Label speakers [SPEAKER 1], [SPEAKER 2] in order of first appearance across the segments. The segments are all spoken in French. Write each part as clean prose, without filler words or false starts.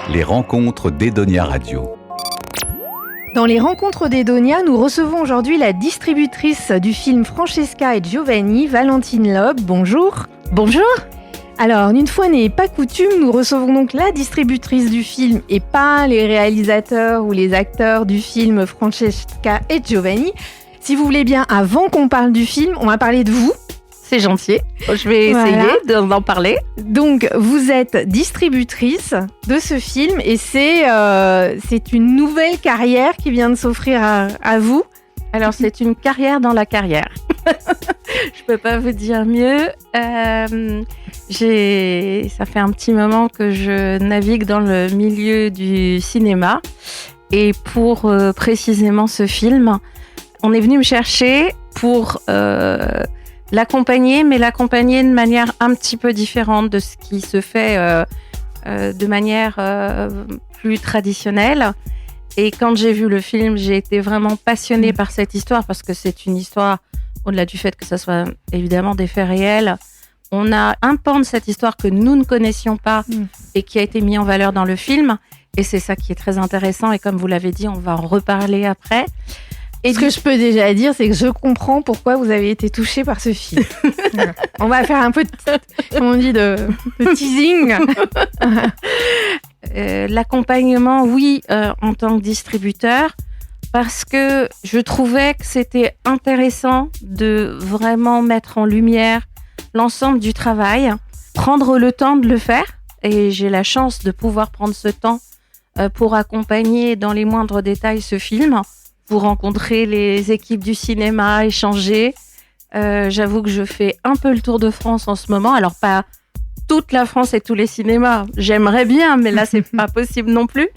[SPEAKER 1] Les rencontres d'Edonia Radio.
[SPEAKER 2] Dans les rencontres d'Edonia, nous recevons aujourd'hui la distributrice du film Francesca et Giovanni, Valentine Loeb. Bonjour.
[SPEAKER 3] Bonjour.
[SPEAKER 2] Alors, une fois n'est pas coutume, nous recevons donc la distributrice du film et pas les réalisateurs ou les acteurs du film Francesca et Giovanni. Si vous voulez bien, avant qu'on parle du film, on va parler de vous.
[SPEAKER 3] C'est gentil. Je vais essayer d'en parler.
[SPEAKER 2] Donc, vous êtes distributrice de ce film et c'est une nouvelle carrière qui vient de s'offrir à vous.
[SPEAKER 3] Alors, c'est une carrière dans la carrière. Je peux pas vous dire mieux. Ça fait un petit moment que je navigue dans le milieu du cinéma. Et pour précisément ce film, on est venu me chercher pour l'accompagner, mais l'accompagner de manière un petit peu différente de ce qui se fait de manière plus traditionnelle. Et quand j'ai vu le film, j'ai été vraiment passionnée par cette histoire parce que c'est une histoire, au-delà du fait que ça soit évidemment des faits réels, on a un pan de cette histoire que nous ne connaissions pas et qui a été mis en valeur dans le film. Et c'est ça qui est très intéressant. Et comme vous l'avez dit, on va en reparler après.
[SPEAKER 2] Et ce que je peux déjà dire, c'est que je comprends pourquoi vous avez été touchée par ce film. On va faire un peu de teasing.
[SPEAKER 3] L'accompagnement, oui, en tant que distributeur, parce que je trouvais que c'était intéressant de vraiment mettre en lumière l'ensemble du travail, prendre le temps de le faire. Et j'ai la chance de pouvoir prendre ce temps pour accompagner dans les moindres détails ce film, pour rencontrer les équipes du cinéma, échanger. J'avoue que je fais un peu le tour de France en ce moment. Alors, pas toute la France et tous les cinémas. J'aimerais bien, mais là, c'est pas possible non plus.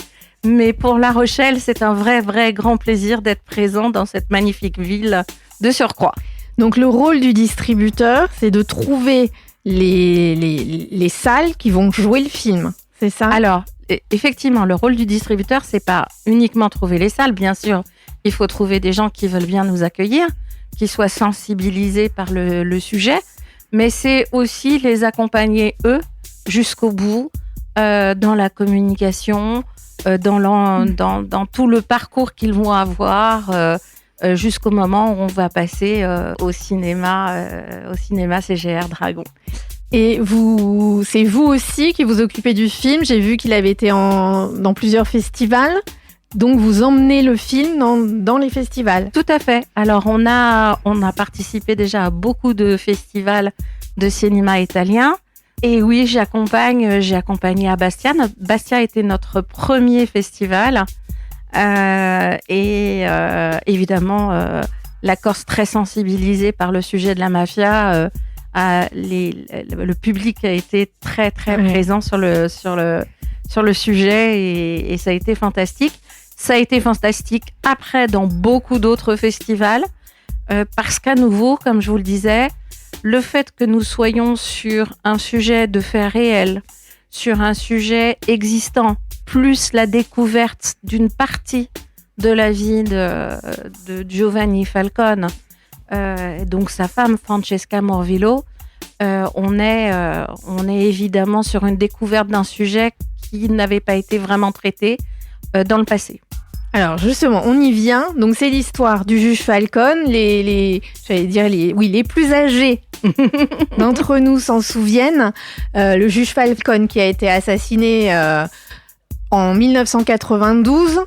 [SPEAKER 3] Mais pour La Rochelle, c'est un vrai grand plaisir d'être présent dans cette magnifique ville de surcroît.
[SPEAKER 2] Donc, le rôle du distributeur, c'est de trouver les salles qui vont jouer le film. C'est ça?
[SPEAKER 3] Alors, effectivement, le rôle du distributeur, c'est pas uniquement trouver les salles, bien sûr. Il faut trouver des gens qui veulent bien nous accueillir, qui soient sensibilisés par le sujet, mais c'est aussi les accompagner, eux, jusqu'au bout, dans la communication, dans tout le parcours qu'ils vont avoir, jusqu'au moment où on va passer au cinéma CGR Dragon.
[SPEAKER 2] Et c'est vous aussi qui vous occupez du film. J'ai vu qu'il avait été dans plusieurs festivals. Donc, vous emmenez le film dans les festivals.
[SPEAKER 3] Tout à fait. Alors, on a participé déjà à beaucoup de festivals de cinéma italien. Et oui, j'ai accompagné à Bastia. Bastia était notre premier festival. Évidemment, la Corse très sensibilisée par le sujet de la mafia. Le public a été très présent sur le sujet et ça a été fantastique. Ça a été fantastique après dans beaucoup d'autres festivals parce qu'à nouveau, comme je vous le disais, le fait que nous soyons sur un sujet de faits réels, sur un sujet existant, plus la découverte d'une partie de la vie de Giovanni Falcone, donc sa femme Francesca Morvillo, on est évidemment sur une découverte d'un sujet qui n'avait pas été vraiment traité dans le passé.
[SPEAKER 2] Alors justement, on y vient. Donc c'est l'histoire du juge Falcone. Les plus âgés d'entre nous s'en souviennent. Le juge Falcone qui a été assassiné en 1992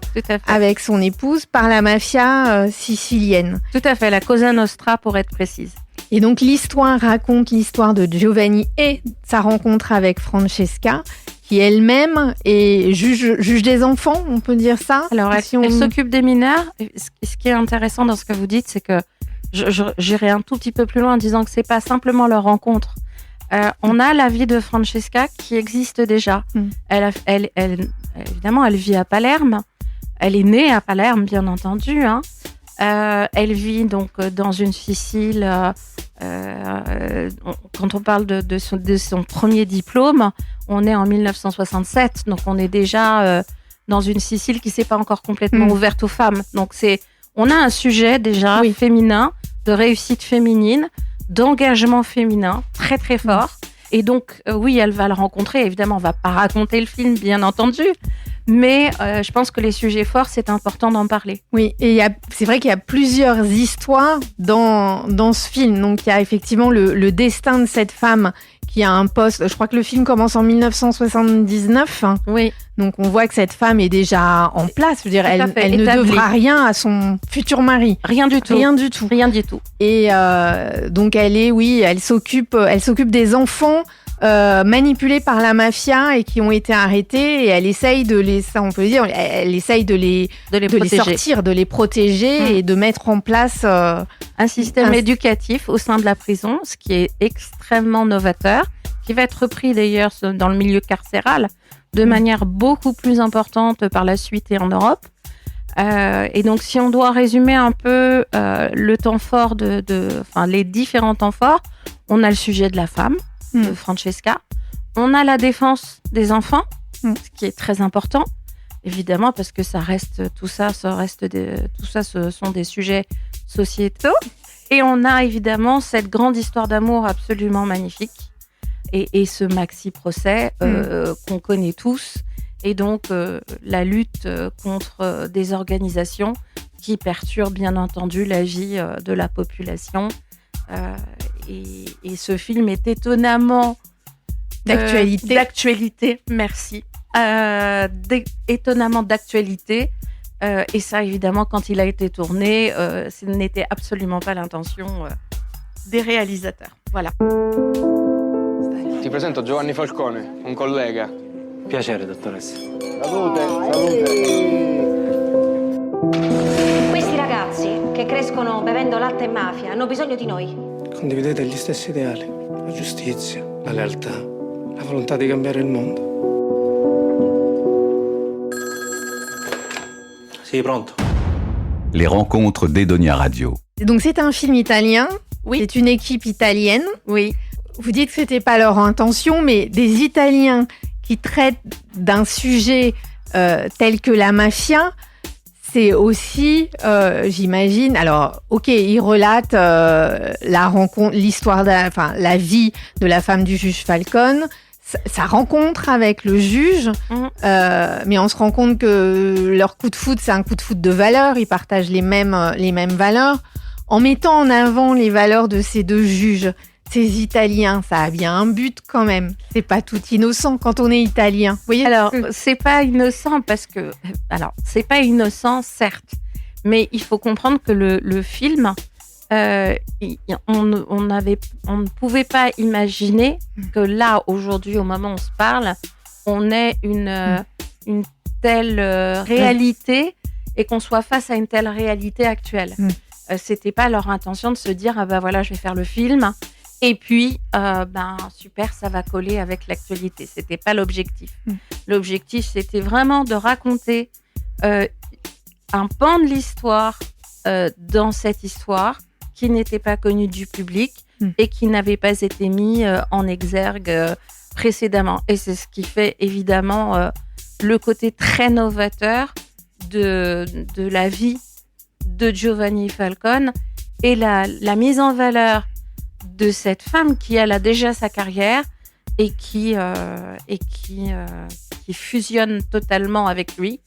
[SPEAKER 2] avec son épouse par la mafia sicilienne.
[SPEAKER 3] Tout à fait, la Cosa Nostra pour être précise.
[SPEAKER 2] Et donc l'histoire raconte l'histoire de Giovanni et sa rencontre avec Francesca, qui elle-même est juge des enfants, on peut dire ça.
[SPEAKER 3] Alors elle s'occupe des mineurs. Ce qui est intéressant dans ce que vous dites, c'est que j'irai un tout petit peu plus loin en disant que c'est pas simplement leur rencontre. On a la vie de Francesca qui existe déjà. Évidemment, elle vit à Palerme. Elle est née à Palerme, bien entendu. Elle vit donc dans une Sicile. Quand on parle de son premier diplôme, on est en 1967. Donc, on est déjà dans une Sicile qui ne s'est pas encore complètement ouverte aux femmes. Donc, on a un sujet déjà féminin, de réussite féminine, d'engagement féminin très, très fort. Et donc, oui, elle va le rencontrer. Évidemment, on va pas raconter le film, bien entendu. Mais je pense que les sujets forts, c'est important d'en parler.
[SPEAKER 2] Oui, et c'est vrai qu'il y a plusieurs histoires dans ce film. Donc, il y a effectivement le destin de cette femme qui a un poste. Je crois que le film commence en 1979.
[SPEAKER 3] Oui.
[SPEAKER 2] Donc, on voit que cette femme est déjà en place. Je veux dire, elle ne
[SPEAKER 3] établie.
[SPEAKER 2] devra rien à son futur mari.
[SPEAKER 3] Rien du tout.
[SPEAKER 2] Rien du tout.
[SPEAKER 3] Rien du tout.
[SPEAKER 2] Et donc, elle s'occupe des enfants manipulés par la mafia et qui ont été arrêtés, et elle essaye de les sortir, de les protéger et de mettre en place
[SPEAKER 3] un système éducatif au sein de la prison, ce qui est extrêmement novateur, qui va être repris d'ailleurs dans le milieu carcéral de manière beaucoup plus importante par la suite et en Europe. Et donc, si on doit résumer un peu le temps fort les différents temps forts, on a le sujet de la femme, de Francesca. On a la défense des enfants, ce qui est très important, évidemment, parce que ce sont des sujets sociétaux. Et on a évidemment cette grande histoire d'amour absolument magnifique et ce maxi-procès qu'on connaît tous. Et donc, la lutte contre des organisations qui perturbent, bien entendu, la vie de la population. Et ce film est étonnamment d'actualité, merci. Étonnamment d'actualité. Et ça, évidemment, quand il a été tourné, ce n'était absolument pas l'intention des réalisateurs. Voilà.
[SPEAKER 4] Ti presento Giovanni Falcone, un collega.
[SPEAKER 5] Piacere, dottoressa.
[SPEAKER 4] Salute.
[SPEAKER 6] Questi ragazzi che crescono bevendo latte e mafia hanno bisogno di noi.
[SPEAKER 5] Condividete gli stessi ideali, la giustizia, la lealtà, la volontà di cambiare il mondo. Sì, pronto.
[SPEAKER 1] Les rencontres d'Edonia Radio.
[SPEAKER 2] Donc, c'est un film italien.
[SPEAKER 3] Oui.
[SPEAKER 2] C'est une équipe italienne.
[SPEAKER 3] Oui.
[SPEAKER 2] Vous dites que c'était pas leur intention, mais des Italiens qui traitent d'un sujet tel que la mafia, c'est aussi, j'imagine. Alors, ok, ils relatent la rencontre, la vie de la femme du juge Falcone, sa rencontre avec le juge, mais on se rend compte que leur coup de foudre, c'est un coup de foudre de valeurs. Ils partagent les mêmes valeurs, en mettant en avant les valeurs de ces deux juges. Ces Italiens, ça a bien un but quand même. C'est pas tout innocent quand on est italien. Vous voyez ?
[SPEAKER 3] Alors, c'est pas innocent c'est pas innocent, certes, mais il faut comprendre que le film, on ne pouvait pas imaginer que là, aujourd'hui, au moment où on se parle, on ait une telle réalité et qu'on soit face à une telle réalité actuelle. C'était pas leur intention de se dire, je vais faire le film. Et puis, super, ça va coller avec l'actualité. C'était pas l'objectif. L'objectif, c'était vraiment de raconter un pan de l'histoire dans cette histoire qui n'était pas connu du public et qui n'avait pas été mis en exergue précédemment. Et c'est ce qui fait évidemment le côté très novateur de la vie de Giovanni Falcone et la mise en valeur de cette femme qui elle a déjà sa carrière et qui fusionne totalement avec lui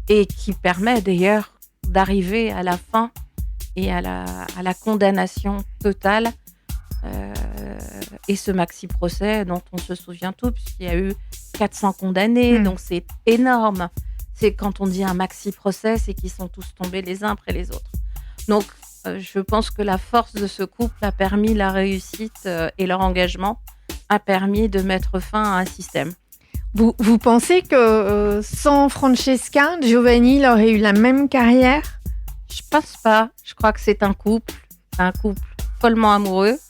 [SPEAKER 3] et qui permet d'ailleurs d'arriver à la fin et à la condamnation totale et ce maxi-procès dont on se souvient tous puisqu'il y a eu 400 condamnés, donc c'est énorme. C'est quand on dit un maxi-procès, c'est qu'ils sont tous tombés les uns après les autres. Donc je pense que la force de ce couple a permis la réussite et leur engagement a permis de mettre fin à un système.
[SPEAKER 2] Vous pensez que sans Francesca, Giovanni aurait eu la même carrière ?
[SPEAKER 3] Je pense pas. Je crois que c'est un couple follement amoureux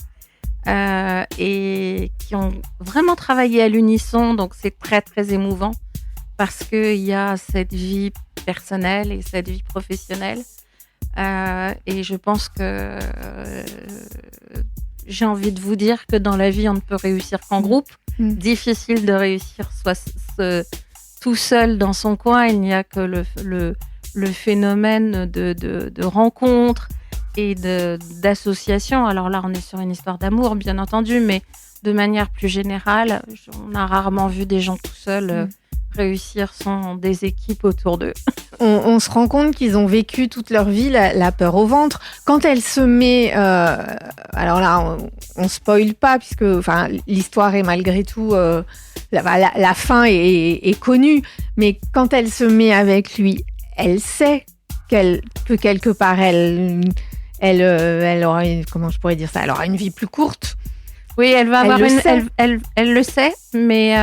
[SPEAKER 3] et qui ont vraiment travaillé à l'unisson. Donc c'est très très émouvant parce qu'il y a cette vie personnelle et cette vie professionnelle. Et je pense que j'ai envie de vous dire que dans la vie, on ne peut réussir qu'en groupe. Difficile de réussir tout seul dans son coin. Il n'y a que le phénomène de rencontre et d'association. Alors là, on est sur une histoire d'amour, bien entendu, mais de manière plus générale, on a rarement vu des gens tout seuls réussir sans des équipes autour d'eux.
[SPEAKER 2] On se rend compte qu'ils ont vécu toute leur vie la peur au ventre. Quand elle se met... alors là, on spoil pas, puisque l'histoire est malgré tout... la fin est connue. Mais quand elle se met avec lui, elle sait que quelque part, elle aura... Comment je pourrais dire ça ? Elle aura une vie plus courte.
[SPEAKER 3] Oui, elle va avoir
[SPEAKER 2] elle
[SPEAKER 3] le sait, mais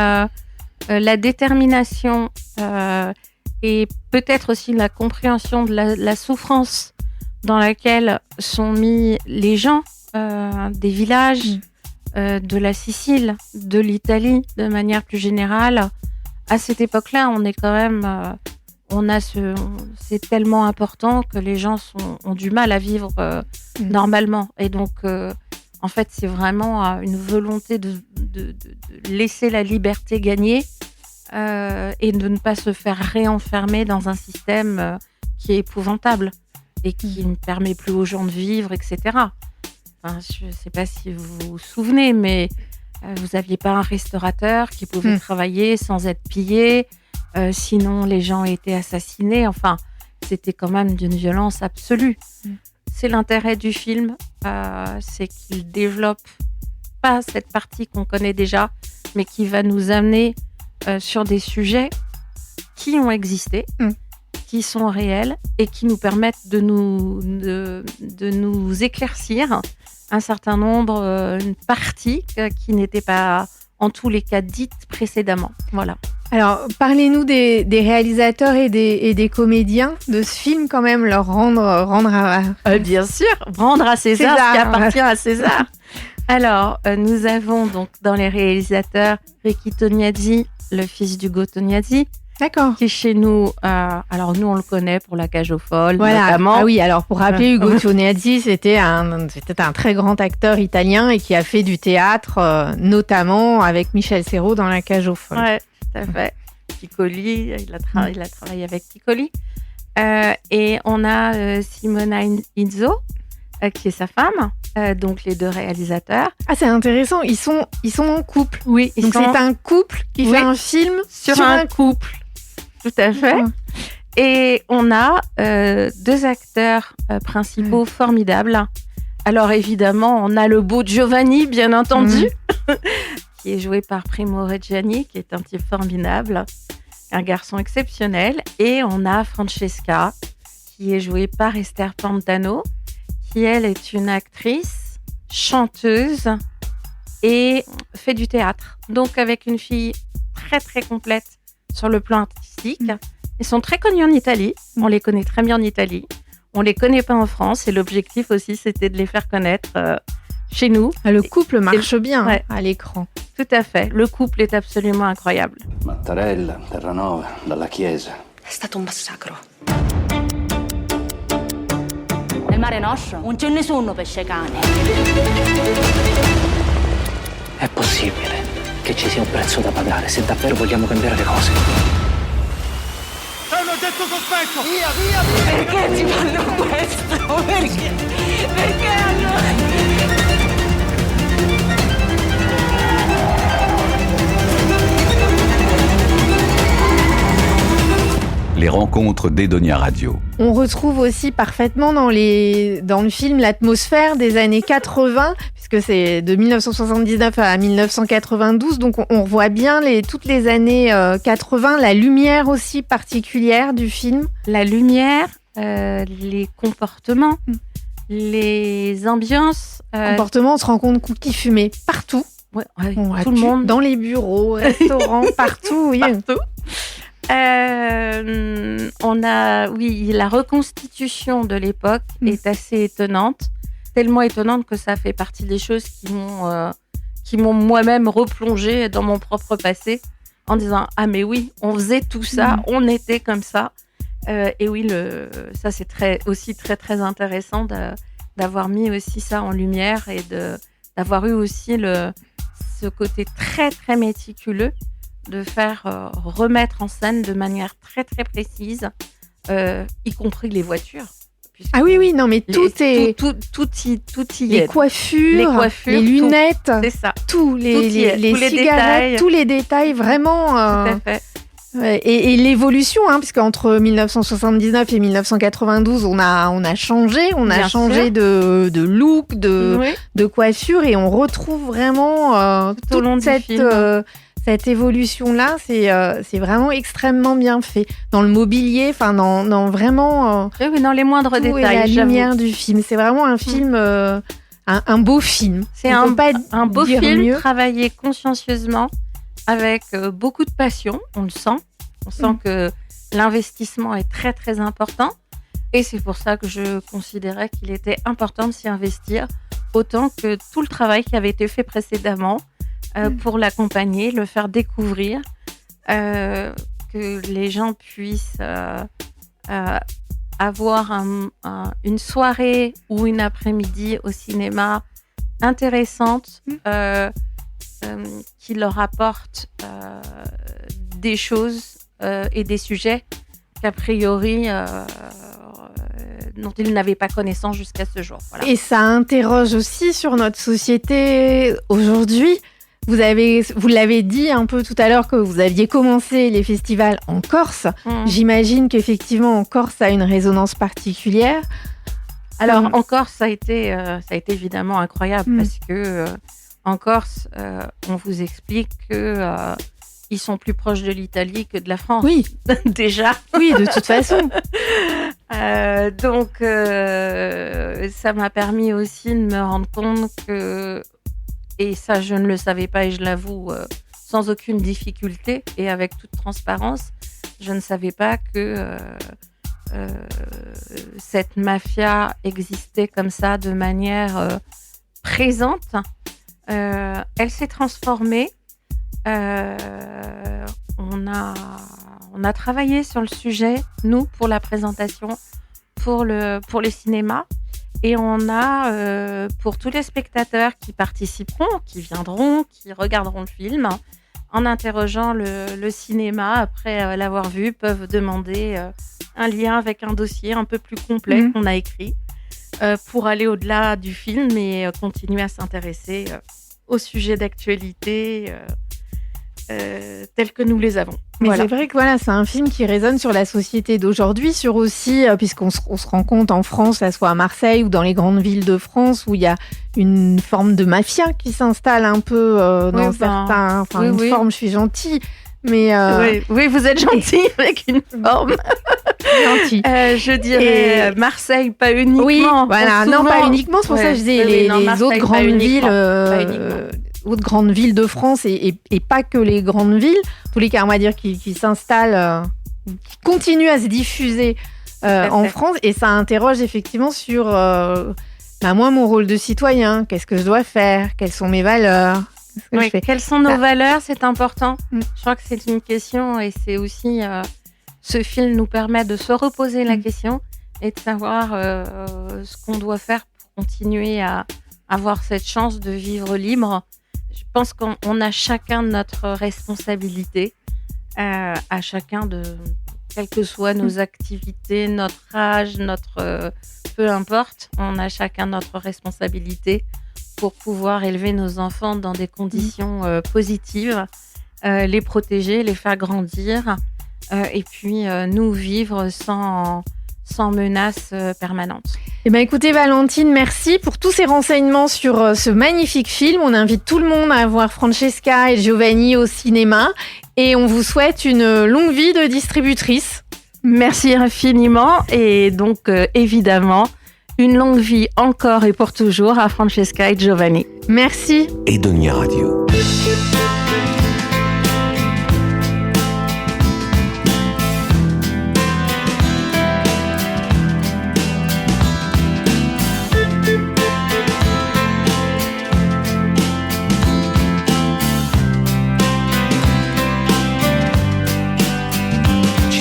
[SPEAKER 3] la détermination et peut-être aussi la compréhension de la souffrance dans laquelle sont mis les gens des villages, de la Sicile, de l'Italie, de manière plus générale. À cette époque-là, on est quand même... c'est tellement important que les gens ont du mal à vivre normalement. Et donc... en fait, c'est vraiment une volonté de laisser la liberté gagner et de ne pas se faire réenfermer dans un système qui est épouvantable et qui ne permet plus aux gens de vivre, etc. Je ne sais pas si vous vous souvenez, mais vous n'aviez pas un restaurateur qui pouvait travailler sans être pillé. Sinon, les gens étaient assassinés. Enfin, c'était quand même d'une violence absolue. C'est l'intérêt du film, c'est qu'il développe pas cette partie qu'on connaît déjà, mais qui va nous amener sur des sujets qui ont existé, qui sont réels et qui nous permettent de nous éclaircir un certain nombre, une partie qui n'était pas en tous les cas dite précédemment. Voilà.
[SPEAKER 2] Alors, parlez-nous des réalisateurs et des comédiens de ce film, quand même, leur rendre à...
[SPEAKER 3] Bien sûr, rendre à César ce qui appartient à César. Alors, nous avons donc dans les réalisateurs Ricky Tognazzi, le fils d'Ugo Tognazzi.
[SPEAKER 2] D'accord.
[SPEAKER 3] Qui chez nous, alors nous on le connaît pour La Cage aux folles, notamment.
[SPEAKER 2] Ah oui, alors pour rappeler, Ugo Tognazzi, c'était un très grand acteur italien et qui a fait du théâtre, notamment avec Michel Serrault dans La Cage aux folles.
[SPEAKER 3] Ouais, tout à fait. Piccoli, il a travaillé avec Piccoli. Et on a Simona Izzo, qui est sa femme, donc les deux réalisateurs.
[SPEAKER 2] Ah, c'est intéressant, ils sont en couple.
[SPEAKER 3] Oui,
[SPEAKER 2] donc c'est un couple qui fait un film sur un couple.
[SPEAKER 3] Tout à fait. Et on a deux acteurs principaux formidables. Alors évidemment, on a le beau Giovanni, bien entendu, qui est joué par Primo Reggiani, qui est un type formidable, un garçon exceptionnel. Et on a Francesca, qui est jouée par Esther Pantano, qui elle est une actrice, chanteuse et fait du théâtre. Donc avec une fille très très complète sur le plan artistique. Ils sont très connus en Italie. On les connaît très bien en Italie. On les connaît pas en France. Et l'objectif aussi, c'était de les faire connaître chez nous.
[SPEAKER 2] Le couple marche bien à l'écran.
[SPEAKER 3] Tout à fait. Le couple est absolument incroyable.
[SPEAKER 7] Mattarella, Terranova, dalla Chiesa.
[SPEAKER 8] È stato un massacro. Nel Mare Nostrum non c'è nessuno pesce cane.
[SPEAKER 9] È possibile che ci sia un prezzo da pagare se davvero vogliamo cambiare le cose.
[SPEAKER 10] È un oggetto sospetto!
[SPEAKER 8] Via, via, via! Perché ci fanno questo? Perché? Perché hanno...
[SPEAKER 1] Les rencontres d'Edonia Radio.
[SPEAKER 2] On retrouve aussi parfaitement dans le film l'atmosphère des années 80, puisque c'est de 1979 à 1992, donc on voit bien toutes les années 80, la lumière aussi particulière du film.
[SPEAKER 3] La lumière, les comportements, les ambiances.
[SPEAKER 2] Comportements, on se rend compte qui fumait partout.
[SPEAKER 3] Ouais, tout le monde.
[SPEAKER 2] Dans les bureaux, restaurants, partout, oui.
[SPEAKER 3] Partout. On a, la reconstitution de l'époque est assez étonnante, tellement étonnante que ça fait partie des choses qui m'ont moi-même replongée dans mon propre passé en disant ah mais oui, on faisait tout ça, on était comme ça. Et oui, ça c'est aussi très très intéressant d'avoir mis aussi ça en lumière et d'avoir eu aussi ce côté très très méticuleux de faire remettre en scène de manière très très précise, y compris les voitures,
[SPEAKER 2] Ah oui, non, mais tout est...
[SPEAKER 3] Tout y
[SPEAKER 2] les
[SPEAKER 3] est.
[SPEAKER 2] coiffures, les lunettes,
[SPEAKER 3] C'est ça.
[SPEAKER 2] tout,
[SPEAKER 3] Tout y est, tous les
[SPEAKER 2] cigarettes,
[SPEAKER 3] détails.
[SPEAKER 2] tous les détails, vraiment.
[SPEAKER 3] Tout à fait.
[SPEAKER 2] Ouais, et l'évolution, puisque entre 1979 et 1992, on a changé,
[SPEAKER 3] Bien
[SPEAKER 2] changé
[SPEAKER 3] sûr.
[SPEAKER 2] de look, de coiffure, et on retrouve vraiment
[SPEAKER 3] Tout au long
[SPEAKER 2] toute
[SPEAKER 3] du film.
[SPEAKER 2] cette évolution-là. C'est vraiment extrêmement bien fait. Dans le mobilier, enfin, dans vraiment
[SPEAKER 3] Oui, dans les moindres
[SPEAKER 2] tout
[SPEAKER 3] détails.
[SPEAKER 2] et la
[SPEAKER 3] j'avoue.
[SPEAKER 2] lumière du film. C'est vraiment un film, un beau film.
[SPEAKER 3] C'est
[SPEAKER 2] On
[SPEAKER 3] un
[SPEAKER 2] peut pas
[SPEAKER 3] un beau
[SPEAKER 2] dire
[SPEAKER 3] film
[SPEAKER 2] mieux.
[SPEAKER 3] travaillé consciencieusement avec beaucoup de passion, on le sent. On sent que l'investissement est très très important et c'est pour ça que je considérais qu'il était important de s'y investir autant que tout le travail qui avait été fait précédemment pour l'accompagner, le faire découvrir, que les gens puissent avoir une soirée ou une après-midi au cinéma intéressante qui leur apporte des choses et des sujets qu'a priori dont ils n'avaient pas connaissance jusqu'à ce jour. Voilà.
[SPEAKER 2] Et ça interroge aussi sur notre société aujourd'hui. Vous l'avez dit un peu tout à l'heure que vous aviez commencé les festivals en Corse. J'imagine qu'effectivement en Corse ça a une résonance particulière.
[SPEAKER 3] Alors en Corse ça a été évidemment incroyable parce que en Corse on vous explique que ils sont plus proches de l'Italie que de la France.
[SPEAKER 2] Oui,
[SPEAKER 3] déjà.
[SPEAKER 2] Oui, de toute façon.
[SPEAKER 3] Donc, ça m'a permis aussi de me rendre compte que, et ça je ne le savais pas et je l'avoue sans aucune difficulté et avec toute transparence, je ne savais pas que cette mafia existait comme ça de manière présente. Elle s'est transformée. On a travaillé sur le sujet, nous, pour la présentation, pour le cinéma. Et on a, pour tous les spectateurs qui participeront, qui viendront, qui regarderont le film, en interrogeant le cinéma, après l'avoir vu, peuvent demander un lien avec un dossier un peu plus complet qu'on a écrit pour aller au-delà du film et continuer à s'intéresser aux sujets d'actualité tels que nous les avons.
[SPEAKER 2] Mais c'est vrai que c'est un film qui résonne sur la société d'aujourd'hui, sur aussi, puisqu'on se rend compte en France, que ce soit à Marseille ou dans les grandes villes de France, où il y a une forme de mafia qui s'installe un peu dans certains... Enfin, forme, je suis gentille, mais...
[SPEAKER 3] Oui, vous êtes gentille avec une forme.
[SPEAKER 2] Gentille.
[SPEAKER 3] Je dirais Marseille, pas uniquement.
[SPEAKER 2] Oui, voilà, non, pas uniquement, c'est pour ça que je dis les autres grandes villes... autres grandes villes de France et pas que les grandes villes, en tous les cas on va dire qui s'installent, qui continuent à se diffuser en France, et ça interroge effectivement sur moi mon rôle de citoyen, qu'est-ce que je dois faire, quelles sont mes valeurs,
[SPEAKER 3] quelles sont nos valeurs, c'est important. Je crois que c'est une question et c'est aussi ce film nous permet de se reposer la question et de savoir ce qu'on doit faire pour continuer à avoir cette chance de vivre libre. Je pense qu'on a chacun notre responsabilité, à chacun de, quelles que soient nos activités, notre âge, peu importe, on a chacun notre responsabilité pour pouvoir élever nos enfants dans des conditions positives, les protéger, les faire grandir, et puis nous vivre sans menace permanente.
[SPEAKER 2] Eh bien, écoutez, Valentine, merci pour tous ces renseignements sur ce magnifique film. On invite tout le monde à voir Francesca et Giovanni au cinéma et on vous souhaite une longue vie de distributrice.
[SPEAKER 3] Merci infiniment et donc évidemment une longue vie encore et pour toujours à Francesca et Giovanni.
[SPEAKER 2] Merci.
[SPEAKER 1] Edonia Radio.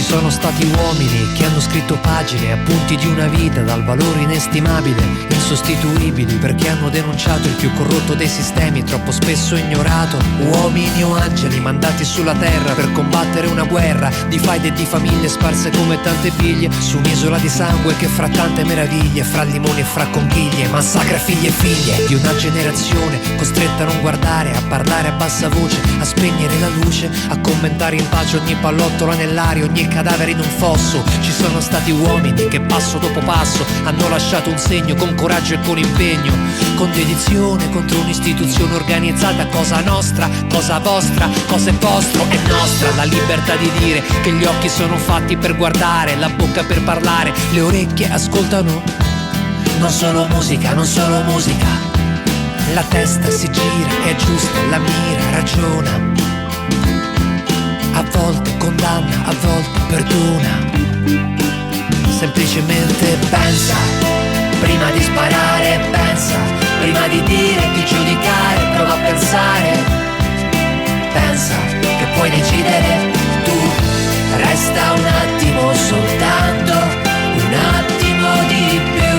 [SPEAKER 11] sono stati uomini che hanno scritto pagine, appunti di una vita dal valore inestimabile, insostituibili, perché hanno denunciato il più corrotto dei sistemi, troppo spesso ignorato. Uomini o angeli mandati sulla terra per combattere una guerra di faide e di famiglie sparse come tante biglie su un'isola di sangue che fra tante meraviglie, fra limoni e fra conchiglie, massacra figli e figlie di una generazione costretta a non guardare, a parlare a bassa voce, a spegnere la luce, a commentare in pace ogni pallottola nell'aria, ogni cadavere in un fosso. Ci sono stati uomini che passo dopo passo hanno lasciato un segno con coraggio e con impegno, con dedizione contro un'istituzione organizzata, cosa nostra, cosa vostra, cosa è vostro, è nostra la libertà di dire che gli occhi sono fatti per guardare, la bocca per parlare, le orecchie ascoltano. Non solo musica, non solo musica, la testa si gira, è giusta, la mira, ragiona, a volte condanna, a volte perdona. Semplicemente pensa, prima di sparare, pensa, prima di dire, di giudicare, prova a pensare. Pensa che puoi decidere tu, resta un attimo soltanto, un attimo di più,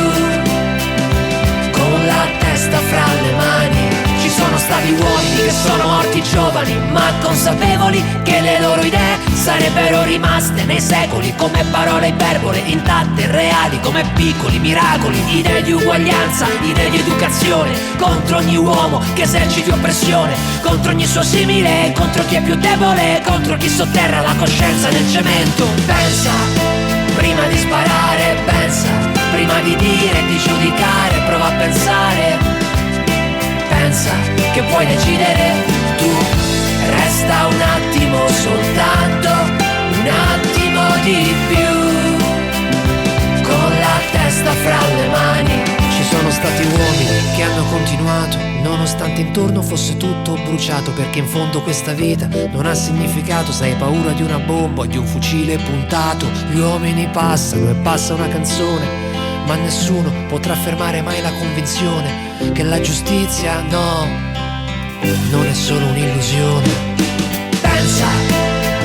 [SPEAKER 11] con la testa fra le mani. Ci sono stati uomini che sono morti giovani, ma consapevoli che le loro idee sarebbero rimaste nei secoli come parole iperbole, intatte, reali come piccoli miracoli. Idee di uguaglianza, idee di educazione, contro ogni uomo che eserciti oppressione, contro ogni suo simile, contro chi è più debole, contro chi sotterra la coscienza nel cemento. Pensa, prima di sparare, pensa, prima di dire, di giudicare, prova a pensare. Pensa che puoi decidere tu, resta un attimo soltanto, un attimo di più, con la testa fra le mani. Ci sono stati uomini che hanno continuato, nonostante intorno fosse tutto bruciato, perché in fondo questa vita non ha significato se hai paura di una bomba o di un fucile puntato. Gli uomini passano e passa una canzone, ma nessuno potrà fermare mai la convinzione che la giustizia, no, non è solo un'illusione. Pensa,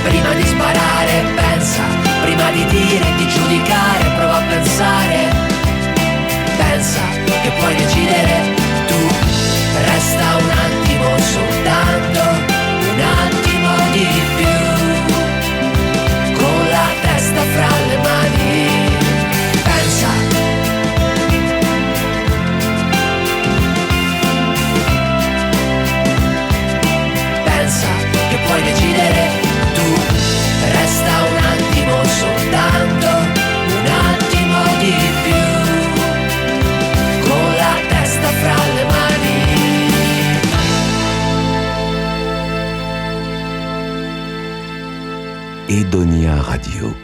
[SPEAKER 11] prima di sparare, pensa, prima di dire, di giudicare, prova a pensare. Pensa che puoi decidere tu, resta un attimo soltanto, un attimo di più, con la testa fra le mani. Che puoi decidere tu, resta un attimo soltanto, un attimo di più, con la testa fra le mani.
[SPEAKER 1] Edonia Radio.